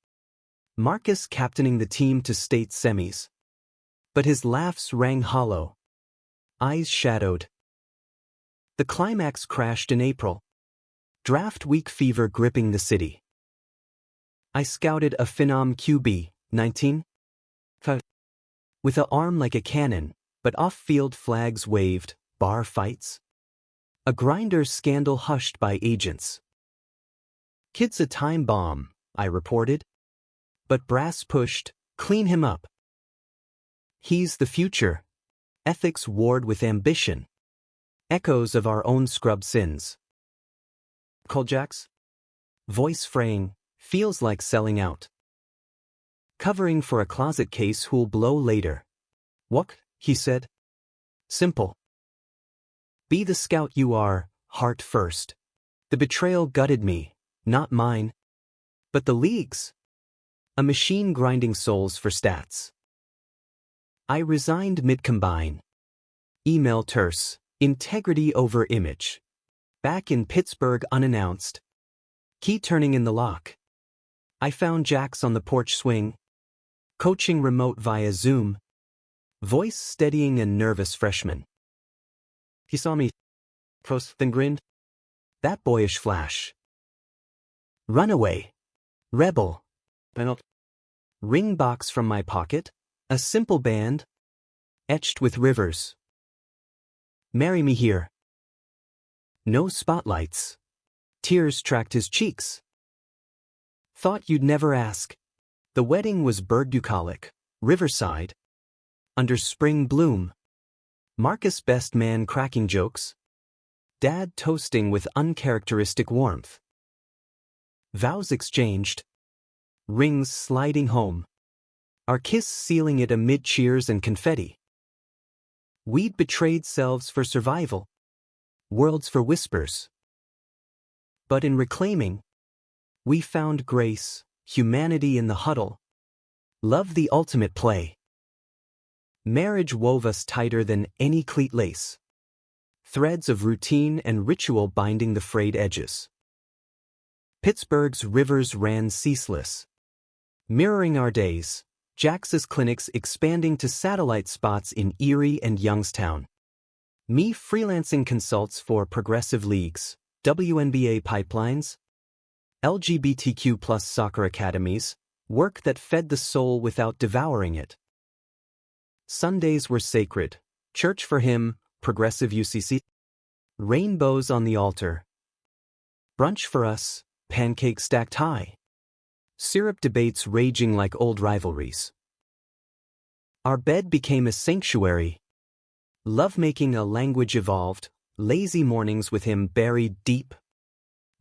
Marcus captaining the team to state semis. But his laughs rang hollow. Eyes shadowed. The climax crashed in April. Draft week fever gripping the city. I scouted a Phenom QB, 19. With an arm like a cannon, but off-field flags waved, bar fights. A grinder scandal hushed by agents. Kid's a time bomb, I reported. But brass pushed, clean him up. He's the future. Ethics warred with ambition. Echoes of our own scrub sins. Call Jax? Voice fraying, feels like selling out. Covering for a closet case who'll blow later. What? He said. Simple. Be the scout you are, heart first. The betrayal gutted me, not mine. But the league's. A machine grinding souls for stats. I resigned mid-combine. Email terse, integrity over image. Back in Pittsburgh unannounced. Key turning in the lock. I found Jax on the porch swing. Coaching remote via Zoom. Voice steadying a nervous freshman. He saw me. Then grinned. That boyish flash. Runaway. Rebel. Ring box from my pocket. A simple band. Etched with rivers. Marry me here. No spotlights. Tears tracked his cheeks. Thought you'd never ask. The wedding was bucolic, riverside. Under spring bloom. Marcus best man cracking jokes. Dad toasting with uncharacteristic warmth. Vows exchanged. Rings sliding home. Our kiss sealing it amid cheers and confetti. We'd betrayed selves for survival. Worlds for whispers. But in reclaiming, we found grace, humanity in the huddle. Love the ultimate play. Marriage wove us tighter than any cleat lace. Threads of routine and ritual binding the frayed edges. Pittsburgh's rivers ran ceaseless. Mirroring our days, Jax's clinics expanding to satellite spots in Erie and Youngstown. Me freelancing consults for progressive leagues, WNBA pipelines, LGBTQ+ soccer academies, work that fed the soul without devouring it. Sundays were sacred, church for him, progressive UCC. Rainbows on the altar. Brunch for us, pancakes stacked high. Syrup debates raging like old rivalries. Our bed became a sanctuary. Lovemaking a language evolved, lazy mornings with him buried deep.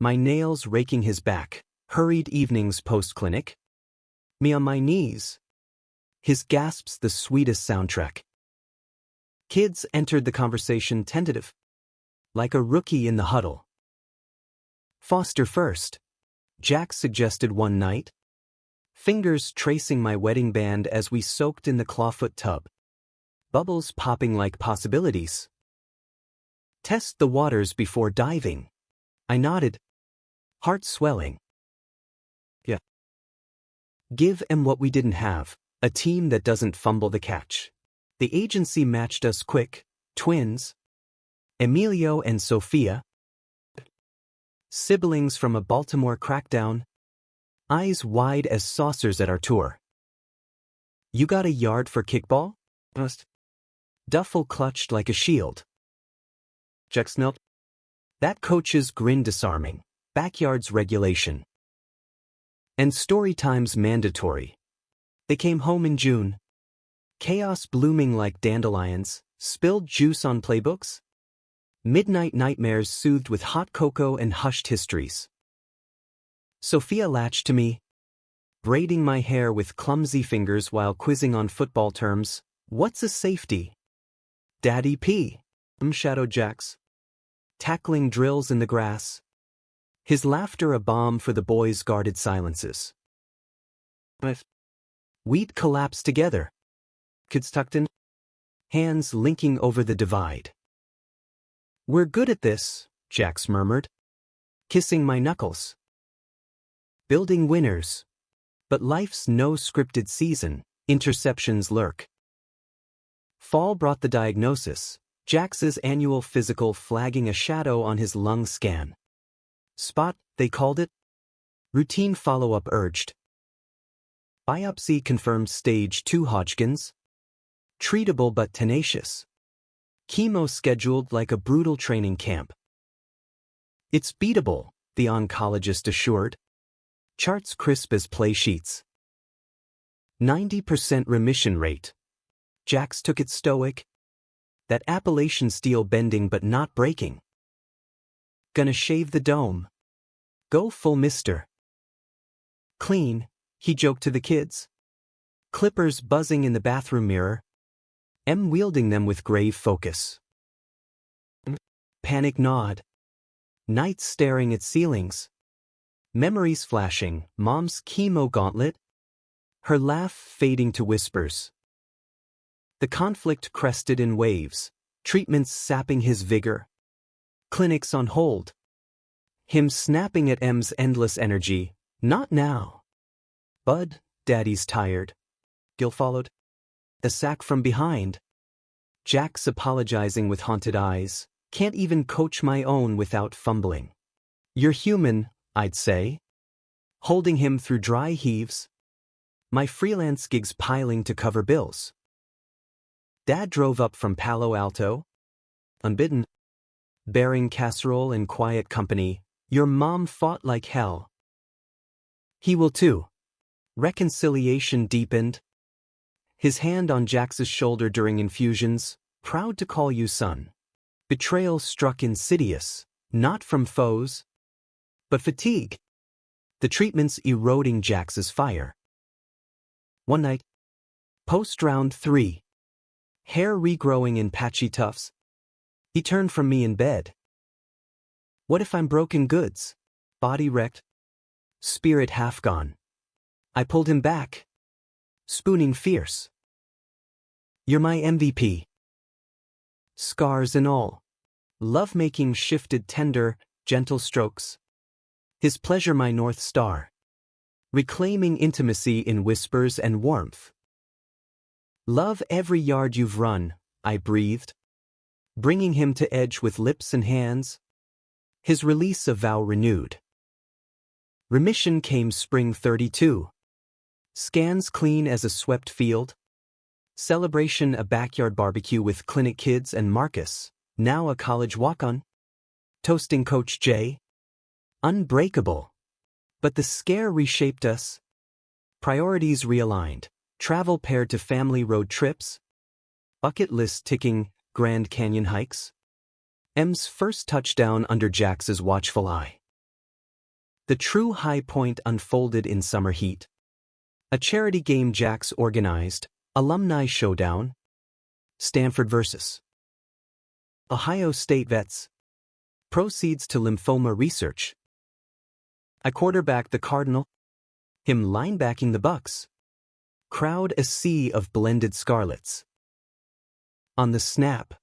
My nails raking his back, hurried evenings post-clinic. Me on my knees. His gasps the sweetest soundtrack. Kids entered the conversation tentative. Like a rookie in the huddle. Foster first. Jack suggested one night. Fingers tracing my wedding band as we soaked in the clawfoot tub. Bubbles popping like possibilities. Test the waters before diving. I nodded. Heart swelling. Yeah. Give 'em what we didn't have, a team that doesn't fumble the catch. The agency matched us quick, twins. Emilio and Sophia. Siblings from a Baltimore crackdown. Eyes wide as saucers at our tour. You got a yard for kickball? Duffel clutched like a shield. Jack smelled. That coach's grin disarming. Backyard's regulation. And story time's mandatory. They came home in June. Chaos blooming like dandelions, spilled juice on playbooks. Midnight nightmares soothed with hot cocoa and hushed histories. Sophia latched to me, braiding my hair with clumsy fingers while quizzing on football terms. What's a safety? Daddy P. Shadowed Jax. Tackling drills in the grass. His laughter a balm for the boys' guarded silences. We'd collapse together. Kids tucked in. Hands linking over the divide. We're good at this, Jax murmured. Kissing my knuckles. Building winners. But life's no scripted season, interceptions lurk. Fall brought the diagnosis, Jax's annual physical flagging a shadow on his lung scan. Spot, they called it. Routine follow-up urged. Biopsy confirmed stage 2 Hodgkin's. Treatable but tenacious. Chemo scheduled like a brutal training camp. It's beatable, the oncologist assured. Charts crisp as play sheets. 90% remission rate. Jax took it stoic. That Appalachian steel bending but not breaking. Gonna shave the dome. Go full mister. Clean, he joked to the kids. Clippers buzzing in the bathroom mirror. M wielding them with grave focus. Panic nod. Nights staring at ceilings. Memories flashing, mom's chemo gauntlet. Her laugh fading to whispers. The conflict crested in waves, treatments sapping his vigor. Clinics on hold. Him snapping at M's endless energy, not now. Bud, daddy's tired. Gil followed. A sack from behind. Jax apologizing with haunted eyes, can't even coach my own without fumbling. You're human, I'd say. Holding him through dry heaves. My freelance gigs piling to cover bills. Dad drove up from Palo Alto, unbidden, bearing casserole in quiet company. Your mom fought like hell. He will too. Reconciliation deepened. His hand on Jax's shoulder during infusions, proud to call you son. Betrayal struck insidious, not from foes, but fatigue. The treatments eroding Jax's fire. One night, post round 3. Hair regrowing in patchy tufts. He turned from me in bed. What if I'm broken goods? Body wrecked. Spirit half gone. I pulled him back. Spooning fierce. You're my MVP. Scars and all. Lovemaking shifted tender, gentle strokes. His pleasure my North Star. Reclaiming intimacy in whispers and warmth. Love every yard you've run, I breathed. Bringing him to edge with lips and hands. His release a vow renewed. Remission came spring 32. Scans clean as a swept field. Celebration a backyard barbecue with clinic kids and Marcus, now a college walk-on. Toasting Coach J. Unbreakable. But the scare reshaped us. Priorities realigned. Travel paired to family road trips. Bucket list ticking, Grand Canyon hikes. M's first touchdown under Jax's watchful eye. The true high point unfolded in summer heat. A charity game Jax organized, alumni showdown. Stanford vs. Ohio State vets. Proceeds to lymphoma research. I quarterbacked the Cardinal. Him linebacking the Bucks. Crowd a sea of blended scarlets. On the snap.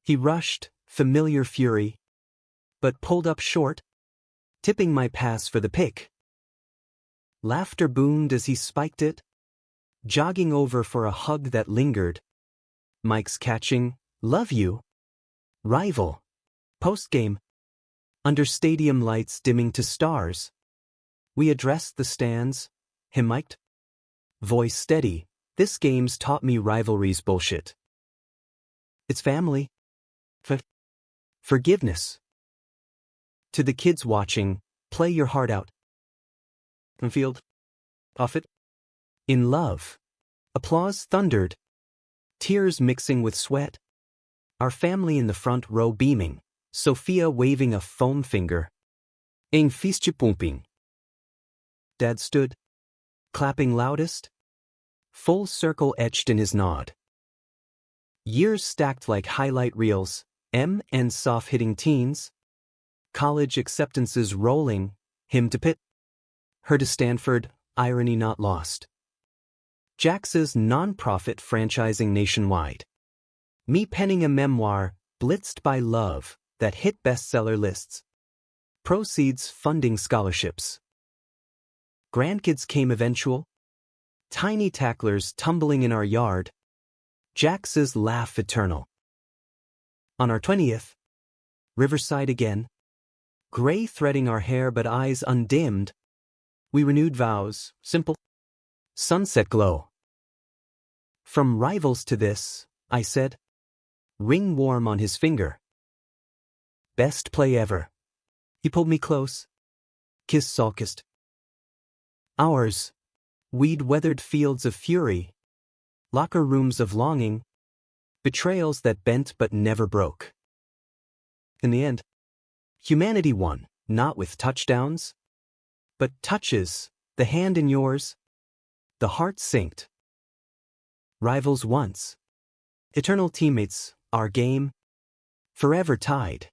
He rushed, familiar fury. But pulled up short. Tipping my pass for the pick. Laughter boomed as he spiked it. Jogging over for a hug that lingered. Mike's catching, love you. Rival. Postgame. Under stadium lights dimming to stars. We addressed the stands, him mic'd. Voice steady, this game's taught me rivalry's bullshit. It's family. Forgiveness. To the kids watching, play your heart out. Field. Off it. In love. Applause thundered. Tears mixing with sweat. Our family in the front row beaming. Sophia waving a foam finger. Een feestje pumping. Dad stood. Clapping loudest. Full circle etched in his nod. Years stacked like highlight reels. And soft-hitting teens. College acceptances rolling. Him to Pitt. Her to Stanford, irony not lost. Jax's non-profit franchising nationwide. Me penning a memoir, blitzed by love, that hit bestseller lists. Proceeds funding scholarships. Grandkids came eventual. Tiny tacklers tumbling in our yard. Jax's laugh eternal. On our 20th. Riverside again. Gray threading our hair but eyes undimmed. We renewed vows, simple. Sunset glow. From rivals to this, I said. Ring warm on his finger. Best play ever. He pulled me close. Kiss sulkist. Ours. Weed-weathered fields of fury. Locker rooms of longing. Betrayals that bent but never broke. In the end, humanity won, not with touchdowns, but touches, the hand in yours, the heart synced. Rivals once. Eternal teammates, our game, forever tied.